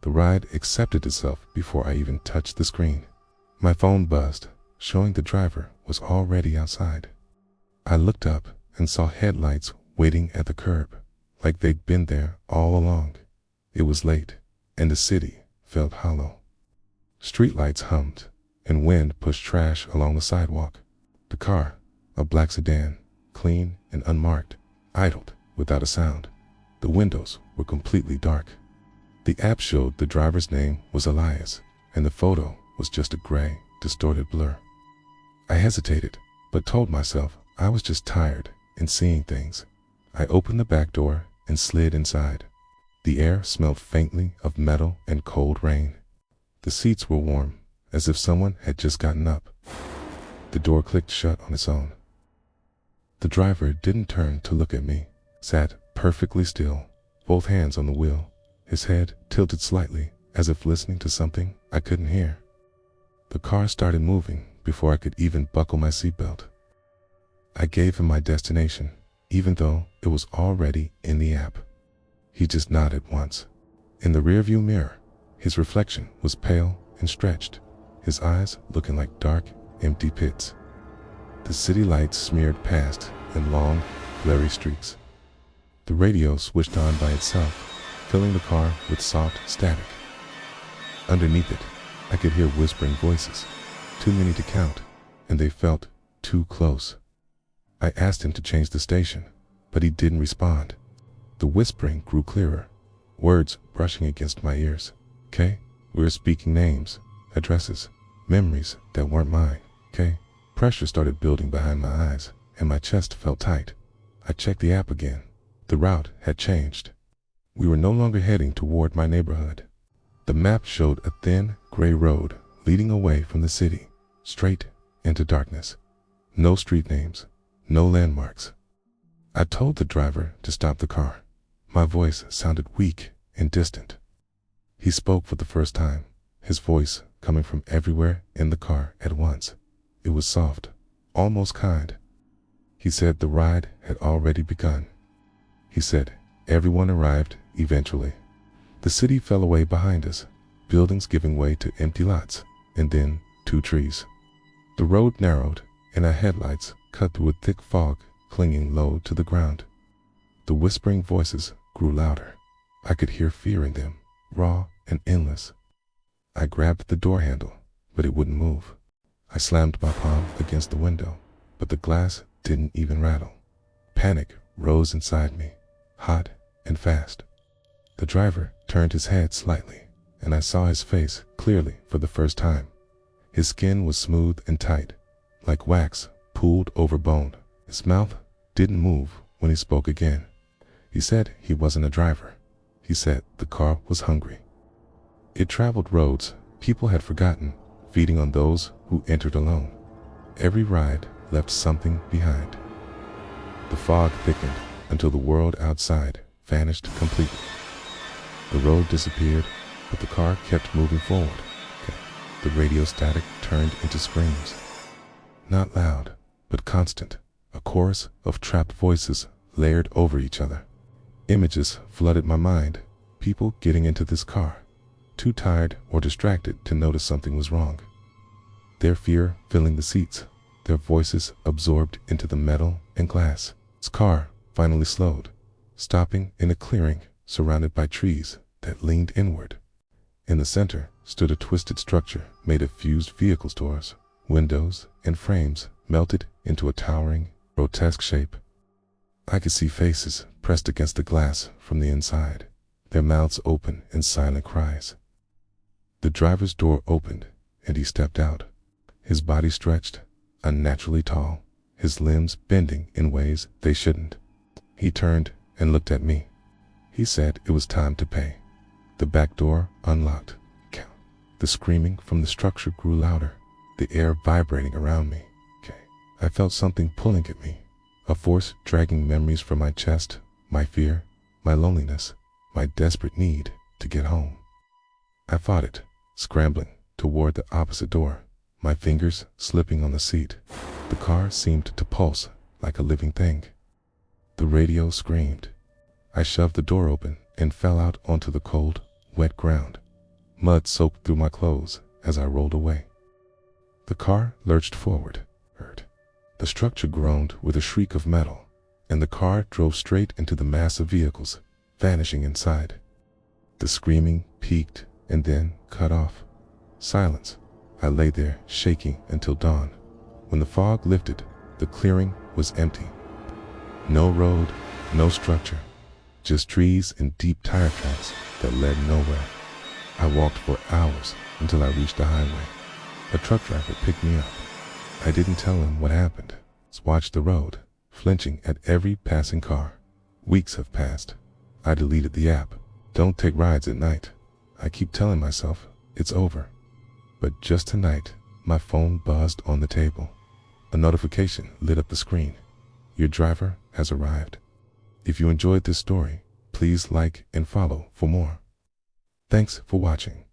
The ride accepted itself before I even touched the screen. My phone buzzed, showing the driver was already outside. I looked up and saw headlights waiting at the curb, like they'd been there all along. It was late, and the city felt hollow. Streetlights hummed, and wind pushed trash along the sidewalk. The car, a black sedan, clean and unmarked, idled without a sound. The windows were completely dark. The app showed the driver's name was Elias, and the photo was just a gray, distorted blur. I hesitated, but told myself I was just tired and seeing things. I opened the back door and slid inside. The air smelled faintly of metal and cold rain. The seats were warm, as if someone had just gotten up. The door clicked shut on its own. The driver didn't turn to look at me, sat perfectly still, both hands on the wheel, his head tilted slightly as if listening to something I couldn't hear. The car started moving before I could even buckle my seatbelt. I gave him my destination, even though it was already in the app. He just nodded once. In the rearview mirror, his reflection was pale and stretched, his eyes looking like dark, empty pits. The city lights smeared past in long, blurry streaks. The radio switched on by itself, filling the car with soft static. Underneath it, I could hear whispering voices, too many to count, and they felt too close. I asked him to change the station, but he didn't respond. The whispering grew clearer, words brushing against my ears. "Okay, we were speaking names, addresses, memories that weren't mine. Okay." Pressure started building behind my eyes, and my chest felt tight. I checked the app again. The route had changed. We were no longer heading toward my neighborhood. The map showed a thin, gray road leading away from the city, straight into darkness. No street names, no landmarks. I told the driver to stop the car. My voice sounded weak and distant. He spoke for the first time, his voice coming from everywhere in the car at once. It was soft, almost kind. He said the ride had already begun. He said everyone arrived eventually. The city fell away behind us, buildings giving way to empty lots, and then 2 trees. The road narrowed, and our headlights cut through a thick fog clinging low to the ground. The whispering voices grew louder. I could hear fear in them, raw and endless. I grabbed the door handle, but it wouldn't move. I slammed my palm against the window, but the glass didn't even rattle. Panic rose inside me, hot and fast. The driver turned his head slightly, and I saw his face clearly for the first time. His skin was smooth and tight, like wax pulled over bone. His mouth didn't move when he spoke again. He said he wasn't a driver. He said the car was hungry. It traveled roads people had forgotten, feeding on those who entered alone. Every ride left something behind. The fog thickened until the world outside vanished completely. The road disappeared, but the car kept moving forward. The radio static turned into screams. Not loud, but constant, a chorus of trapped voices layered over each other. Images flooded my mind, people getting into this car, too tired or distracted to notice something was wrong. Their fear filling the seats, their voices absorbed into the metal and glass. This car finally slowed, stopping in a clearing surrounded by trees that leaned inward. In the center stood a twisted structure made of fused vehicle doors, windows, and frames melted into a towering, grotesque shape. I could see faces pressed against the glass from the inside, their mouths open in silent cries. The driver's door opened, and he stepped out, his body stretched, unnaturally tall, his limbs bending in ways they shouldn't. He turned and looked at me. He said it was time to pay. The back door unlocked. The screaming from the structure grew louder, the air vibrating around me. I felt something pulling at me, a force dragging memories from my chest, my fear, my loneliness, my desperate need to get home. I fought it, scrambling toward the opposite door, my fingers slipping on the seat. The car seemed to pulse like a living thing. The radio screamed. I shoved the door open and fell out onto the cold, wet ground. Mud soaked through my clothes as I rolled away. The car lurched forward. The structure groaned with a shriek of metal, and the car drove straight into the mass of vehicles, vanishing inside. The screaming peaked and then cut off. Silence. I lay there, shaking until dawn. When the fog lifted, the clearing was empty. No road, no structure, just trees and deep tire tracks that led nowhere. I walked for hours until I reached a highway. A truck driver picked me up. I didn't tell him what happened. Just watched the road, flinching at every passing car. Weeks have passed. I deleted the app. Don't take rides at night. I keep telling myself it's over. But just tonight, my phone buzzed on the table. A notification lit up the screen. Your driver has arrived. If you enjoyed this story, please like and follow for more. Thanks for watching.